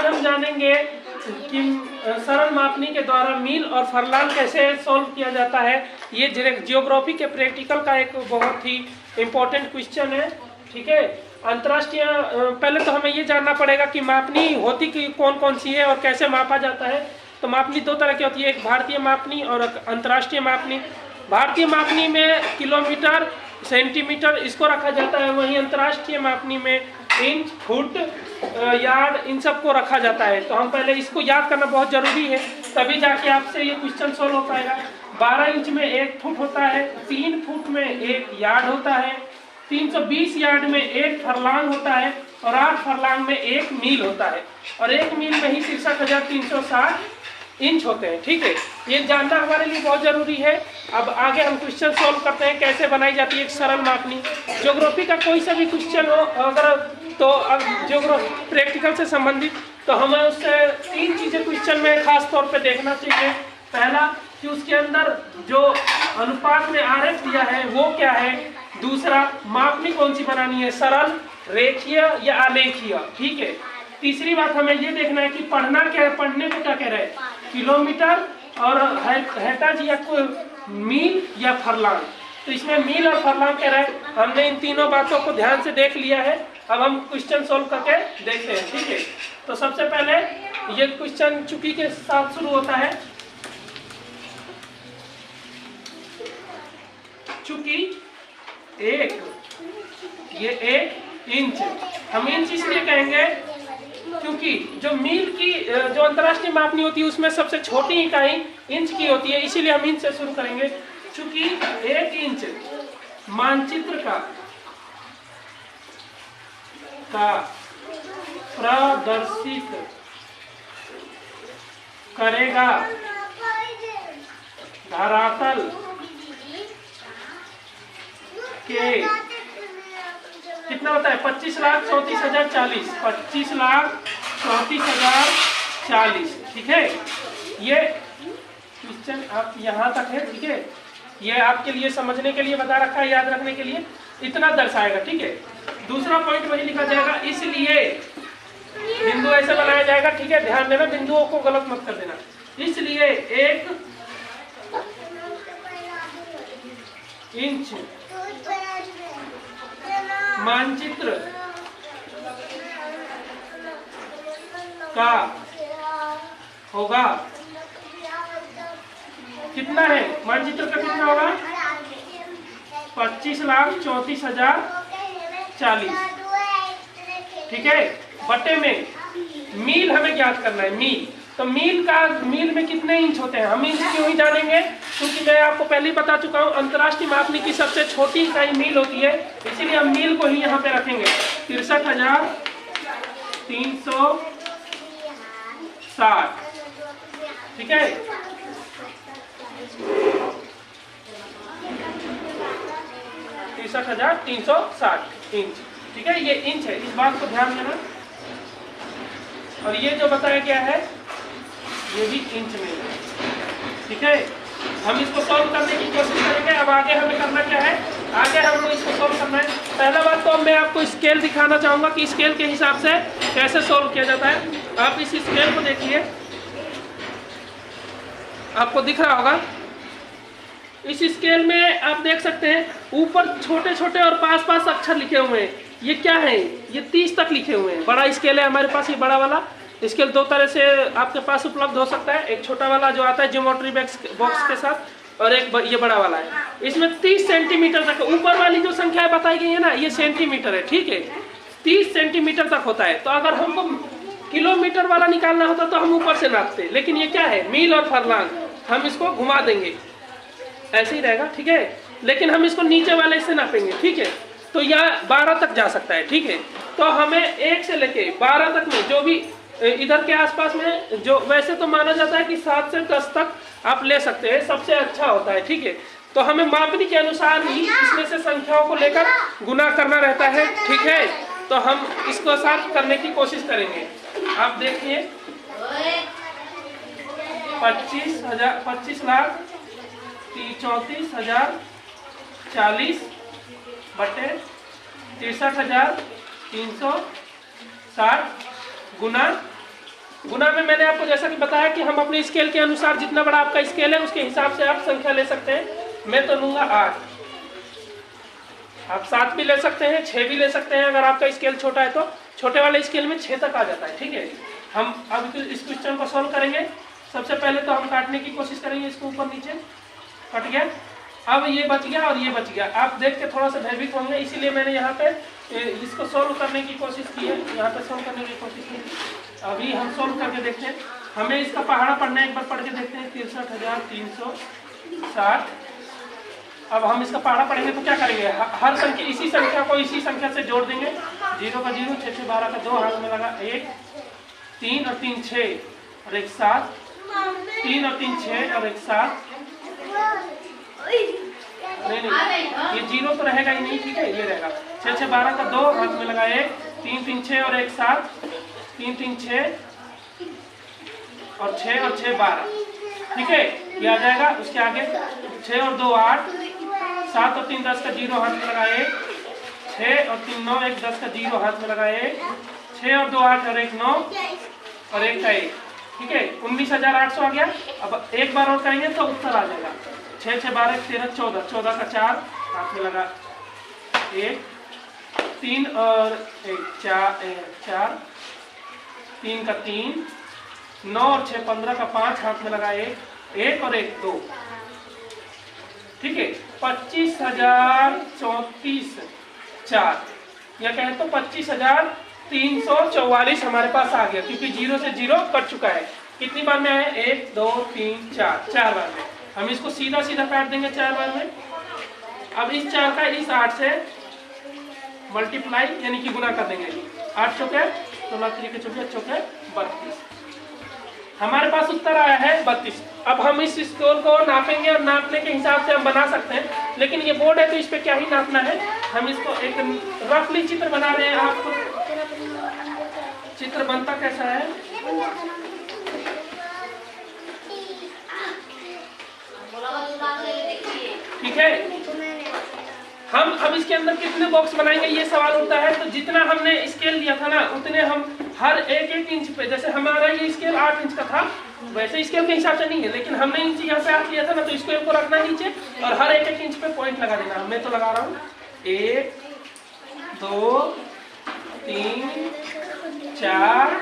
आज हम जानेंगे कि सरल मापनी के द्वारा मील और फरलांग कैसे सॉल्व किया जाता है। ये जियोग्राफी के प्रैक्टिकल का एक बहुत ही इम्पोर्टेंट क्वेश्चन है। ठीक है, अंतर्राष्ट्रीय पहले तो हमें ये जानना पड़ेगा कि मापनी होती कि कौन कौन सी है और कैसे मापा जाता है। तो मापनी दो तरह की होती है, एक भारतीय मापनी और अंतर्राष्ट्रीय मापनी। भारतीय मापनी में किलोमीटर, सेंटीमीटर इसको रखा जाता है, वहीं अंतर्राष्ट्रीय मापनी में इंच, फुट, यार्ड इन सब को रखा जाता है। तो हम पहले इसको याद करना बहुत जरूरी है, तभी जाके आपसे ये क्वेश्चन सोल्व हो पाएगा। 12 इंच में 1 फुट होता है, 3 फुट में 1 यार्ड होता है, 320 यार्ड में 1 फरलांग होता है और 8 फरलांग में 1 मील होता है और 1 मील में ही 63,360 इंच होते हैं। ठीक है, ये जानना हमारे लिए बहुत जरूरी है। अब आगे हम क्वेश्चन सोल्व करते हैं कैसे बनाई जाती है एक सरल मापनी। ज्योग्राफी का कोई सा भी क्वेश्चन हो अगर तो ज्योग्राफी प्रैक्टिकल से संबंधित, तो हमें उससे 3 चीजें क्वेश्चन में खास तौर पे देखना चाहिए। पहला कि उसके अंदर जो अनुपात में आरेख दिया है वो क्या है। दूसरा, मापनी कौन सी बनानी है, सरल, रेखीय या आलेखीय। ठीक है, तीसरी बात हमें ये देखना है कि पढ़ना क्या है, पढ़ने को क्या कह रहे हैं, किलोमीटर और हेक्टाज या मील या फरलांग। तो इसमें मील और फरलांग कह रहे हैं। हमने इन तीनों बातों को ध्यान से देख लिया है। अब हम क्वेश्चन सोल्व करके देखते हैं। ठीक है, तो सबसे पहले ये क्वेश्चन चुकी के साथ शुरू होता है। चुकी 1, ये 1 इंच। हम इंच इसलिए कहेंगे क्योंकि जो मील की जो अंतर्राष्ट्रीय मापनी होती है उसमें सबसे छोटी इकाई इंच की होती है, इसीलिए हम इंच से शुरू करेंगे। चूंकि 1 इंच मानचित्र का प्रदर्शित करेगा, धरातल के कितना होता है, 25,34,040, 25,34,040। ठीक है, ये क्वेश्चन आप यहाँ तक है। ठीक है, ये आपके लिए समझने के लिए बता रखा है, याद रखने के लिए इतना दर्शाएगा। ठीक है, दूसरा पॉइंट वही लिखा जाएगा, इसलिए बिंदु ऐसे बनाया जाएगा। ठीक है, ध्यान देना, बिंदुओं को गलत मत कर देना। इसलिए 1 इंच मानचित्र का होगा, कितना है मानचित्र का, कितना होगा, 25,34,040। ठीक है, बटे में मील हमें ज्ञात करना है, मील। तो मील में कितने इंच होते हैं हम इंच क्यों ही जानेंगे, क्योंकि मैं आपको पहले ही बता चुका हूँ अंतर्राष्ट्रीय मापनी की सबसे छोटी इकाई मील होती है, इसीलिए हम मील को ही यहाँ पे रखेंगे। 63,360। ठीक है, 63,360 इंच। ठीक है, ये इंच है, इस बात को ध्यान देना। और ये जो बताया गया है ये भी इंच में है। ठीक है, हम इसको सॉल्व करने की कोशिश करेंगे। अब आगे हमें करना क्या है, आगे हमको इसको सॉल्व करना है। पहला बात तो मैं आपको स्केल दिखाना चाहूंगा कि स्केल के हिसाब से कैसे सॉल्व किया जाता है। आप इस स्केल को देखिए, आपको दिख रहा होगा। इस स्केल में आप देख सकते हैं ऊपर छोटे छोटे और पास पास अक्षर लिखे हुए हैं। ये क्या है, ये 30 तक लिखे हुए हैं। बड़ा स्केल है हमारे पास, ये बड़ा वाला स्केल 2 तरह से आपके पास उपलब्ध हो सकता है। एक छोटा वाला जो आता है ज्योमेट्री बॉक्स के साथ, और एक ये बड़ा वाला है। इसमें 30 सेंटीमीटर तक, ऊपर वाली जो संख्या बताई गई है ना, ये सेंटीमीटर है। ठीक है, 30 सेंटीमीटर तक होता है। तो अगर हमको किलोमीटर वाला निकालना होता तो हम ऊपर से नापते, लेकिन ये क्या है, मील और फरलांग। हम इसको घुमा देंगे, ऐसे ही रहेगा। ठीक है, लेकिन हम इसको नीचे वाले से नापेंगे। ठीक है, तो यह 12 तक जा सकता है। ठीक है, तो हमें 1 से लेके 12 तक में जो भी इधर के आसपास में, जो वैसे तो माना जाता है कि 7 से 10 तक आप ले सकते हैं, सबसे अच्छा होता है। ठीक है, तो हमें मापनी के अनुसार ही इसमें से संख्याओं को लेकर गुना करना रहता है। ठीक है, तो हम इसको साफ करने की कोशिश करेंगे। आप देखिए 25,34,040 बटे 63,360 गुना गुना में मैंने आपको जैसा कि बताया कि हम अपने स्केल के अनुसार जितना बड़ा आपका स्केल है उसके हिसाब से आप संख्या ले सकते हैं। मैं तो लूंगा 8, आप 7 भी ले सकते हैं, 6 भी ले सकते हैं। अगर आपका स्केल छोटा है तो छोटे वाले स्केल में 6 तक आ जाता है। ठीक है, हम अब इस क्वेश्चन को सॉल्व करेंगे। सबसे पहले तो हम काटने की कोशिश करेंगे, इसको ऊपर नीचे कट गया। अब ये बच गया और ये बच गया। आप देख के थोड़ा सा भयभीत होंगे, इसीलिए मैंने यहाँ पे इसको सॉल्व करने की कोशिश की है, यहाँ पे सॉल्व करने की कोशिश की। अभी हम सॉल्व करके देखते हैं। हमें इसका पहाड़ा पढ़ना है, एक बार पढ़ के देखते हैं। 63,360। अब हम इसका पहाड़ा पढ़ेंगे तो क्या करेंगे, हर संख्या इसी संख्या को इसी संख्या से जोड़ देंगे। 0 का 0, 6 12 का 2, हाथ में लगा 1, 3 और 3 6 और 1 7, 3 और 3 6 और 1 7। नहीं, ये 0 तो रहेगा ही नहीं। ठीक है, ये रहेगा 6 6 12 का 2, हाथ में लगा 1, 3 3 6 और 1 7, 3 3 6 और 6 और 6 12। ठीक है, ये आ जाएगा। उसके आगे 6 और 2 8, 7 और 3 10 का 0, हाथ में लगा 1, 6 और 3 9 1 10 का 0, हाथ में लगा 1, 6 और 2 8 और 1 9 और 1 का 1। ठीक है, 19,800 आ गया। अब एक बार और करेंगे तो उत्तर आ जाएगा। 6 6 12 13 14, 14 का 4, हाथ में लगा 1, 3 और 1 4, 3 का 3, 9 और 6 15 का 5, हाथ में लगा 1 और 1 2। ठीक है, 25,034 4 या कहें तो 25,344 हमारे पास आ गया, क्योंकि 0 से 0 कट चुका है। कितनी बार में आया, 1 2 3 4 बार में। हम इसको सीधा सीधा काट देंगे 4 बार में। अब इस 4 का इस 8 से मल्टीप्लाई यानी कि गुना कर देंगे। 8 चौके 16, 3 के चौके 32। हमारे पास उत्तर आया है 32। अब हम इस स्कोर को नापेंगे और नापने के हिसाब से हम बना सकते हैं, लेकिन ये बोर्ड है तो इस पे क्या ही नापना है। हम इसको एक रफली चित्र बना रहे हैं। आपको चित्र बनता कैसा है, ठीक है। हम अब इसके अंदर कितने बॉक्स बनाएंगे ये सवाल उठता है। तो जितना हमने स्केल लिया था ना, उतने हम हर एक इंच पे, जैसे हमारा ये स्केल 8 इंच का था, वैसे स्केल के हिसाब से नहीं है, लेकिन हमने इंच यहाँ पे 8 लिया था ना, तो इसको ऊपर रखना नीचे और हर एक इंच पे पॉइंट लगा देना। मैं तो लगा रहा हूँ 1 2 3 4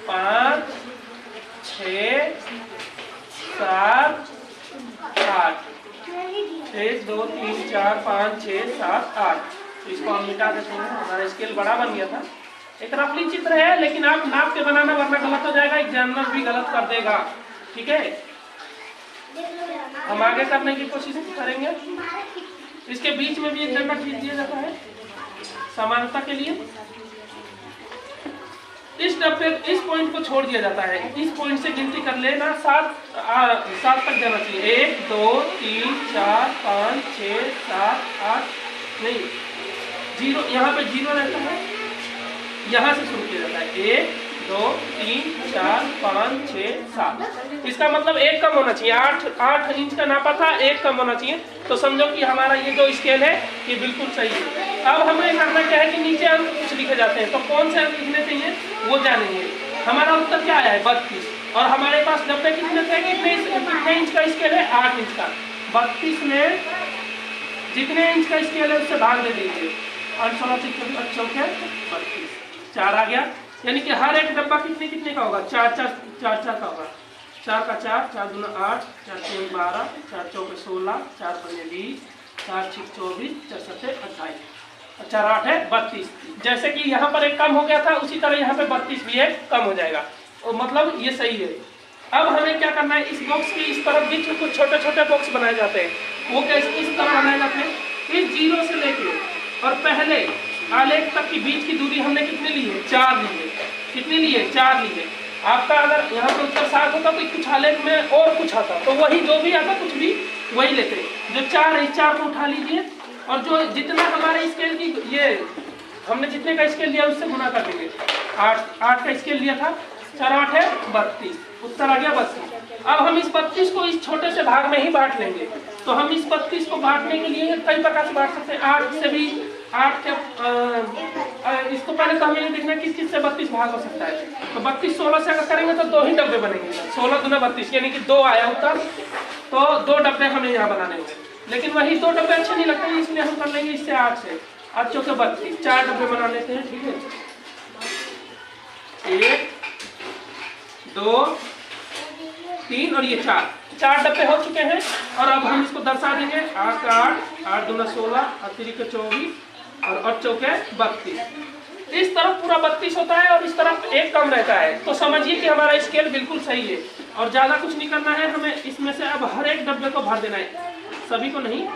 5 6 7 8। 1 2 3 4 5 6 7 8। तो इसको हम मिटा देते हैं। हमारा स्केल बड़ा बन गया था। एक रफली चित्र है, लेकिन आप नाप के बनाना, वरना गलत हो जाएगा, एग्जामिनर भी गलत कर देगा। ठीक है, हम आगे करने की कोशिश करेंगे। इसके बीच में भी एक नंबर खींच दिया जाता है समानता के लिए। इस डब्बे इस पॉइंट को छोड़ दिया जाता है। इस पॉइंट से गिनती कर लेना, 7 तक जाना चाहिए। 1 2 3 4 5 6 7 8 नहीं, 0 यहाँ पे 0 रहता है, यहाँ से शुरू किया जाता है। 1 2 3 4 5 6 7। इसका मतलब 1 कम होना चाहिए। 8 इंच का नापा था, 1 कम होना चाहिए। तो समझो कि हमारा ये जो स्केल है ये बिल्कुल सही है। अब हमें करना क्या है कि नीचे अंक कुछ लिखे जाते हैं, तो कौन से अंक लिखने चाहिए वो जानेंगे। हमारा उत्तर क्या आया है 32। और हमारे पास डब्बे कितने थे, कितने इंच का स्केल है, 8 इंच का। 32 में जितने इंच का स्केल है उससे भाग दे दीजिए। 8 16 चौके 32, 4 आ गया। यानी कि हर एक डब्बा कितने का होगा, 4 का होगा। 4 का 4, 4 दूना 8, 4 3 12, 4 चौके 16, 4 पंजे 20, 4 6 24, 4 7 28, 4 8 है 32। जैसे कि यहाँ पर एक कम हो गया था, उसी तरह यहाँ पे 32 भी एक कम हो जाएगा। और मतलब ये सही है। अब हमें क्या करना है, इस बॉक्स की इस तरफ बीच में कुछ छोटे छोटे बॉक्स बनाए जाते हैं। वो कैसे इस तरह बनाए जाते हैं, इस 0 से लेके और पहले आलेख तक की बीच की दूरी हमने कितने ली है, 4 ली है। कितनी ली है, 4 ली है। आपका अगर यहाँ पर उत्तर 7 होता तो कुछ आलेख में और कुछ आता, तो वही जो भी आता कुछ भी वही लेते। जो 4 है, 4 को उठा लीजिए और जो जितना हमारे स्केल की ये हमने जितने का स्केल लिया उससे गुना कर देंगे। 8 का स्केल लिया था, 4 8 है 32, उत्तर आ गया 32। अब हम इस 32 को इस छोटे से भाग में ही बांट लेंगे। तो हम इस 32 को बांटने के लिए कई प्रकार से बांट सकते हैं। 8 से भी 8 के इसको पहले तो हमें ये देखना है किस चीज से 32 भाग हो सकता है। तो 32 16 से अगर करेंगे तो 2 ही डब्बे बनेंगे, 16 दूना 32 यानी कि 2 आया उत्तर, तो 2 डब्बे हमें यहाँ बनाने होंगे। लेकिन वही 2 डब्बे अच्छे नहीं लगते, इसलिए हम कर लेंगे इससे 8 से, 8 चौके 32, 4 डब्बे बना लेते हैं। ठीक है, 1 2 3 और ये 4 डब्बे हो चुके हैं। और अब हम इसको दर्शा देंगे 8 का 8, 8 दूना 16 और 3 के 24 और 8 चौके 32। इस तरफ पूरा 32 होता है और इस तरफ एक कम रहता है। तो समझिए कि हमारा स्केल बिल्कुल सही है और ज़्यादा कुछ नहीं करना है हमें। इसमें से अब हर एक डब्बे को भर देना है, सभी को नहीं,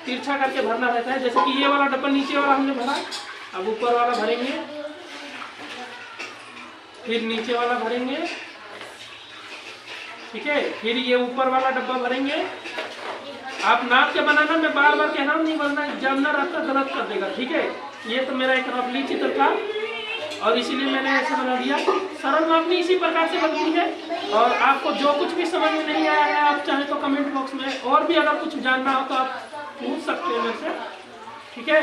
तिरछा करके भरना रहता है। जैसे कि ये वाला डब्बा नीचे वाला हमने भरा, अब ऊपर वाला भरेंगे, फिर नीचे वाला भरेंगे, ठीक है, फिर ये ऊपर वाला डब्बा भरेंगे। आप नाप के बनाना, मैं बार बार कह रहा हूँ, नहीं बनना, एग्जामिनर आपका गलत कर देगा। ठीक है, ये तो मेरा एक रफली चित्र था और इसीलिए मैंने ऐसे बना दिया। सरल मापनी इसी प्रकार से बनती है। और आपको जो कुछ भी समझ में नहीं आया है, आप चाहे तो कमेंट बॉक्स में और भी अगर कुछ जानना हो तो आप पूछ सकते हैं मेरे से। ठीक है,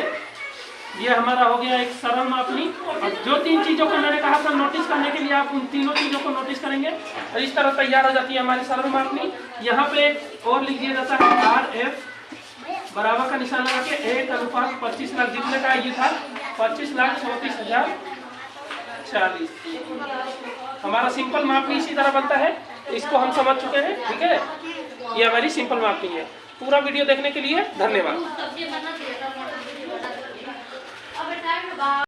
ये हमारा हो गया एक सरल मापनी। और जो 3 चीज़ों को मैंने कहा था नोटिस करने के लिए, आप उन तीनों चीज़ों को नोटिस करेंगे और इस तरह तैयार हो जाती है हमारी सरल मापनी। यहाँ पे और लिख दिया जाता है RF बराबर का निशान लगा के 1:25 लाख, जितने का ये था 25,34,040। हमारा सिंपल मापनी इसी तरह बनता है, इसको हम समझ चुके हैं। ठीक है, ये हमारी सिंपल मापनी है। पूरा वीडियो देखने के लिए धन्यवाद।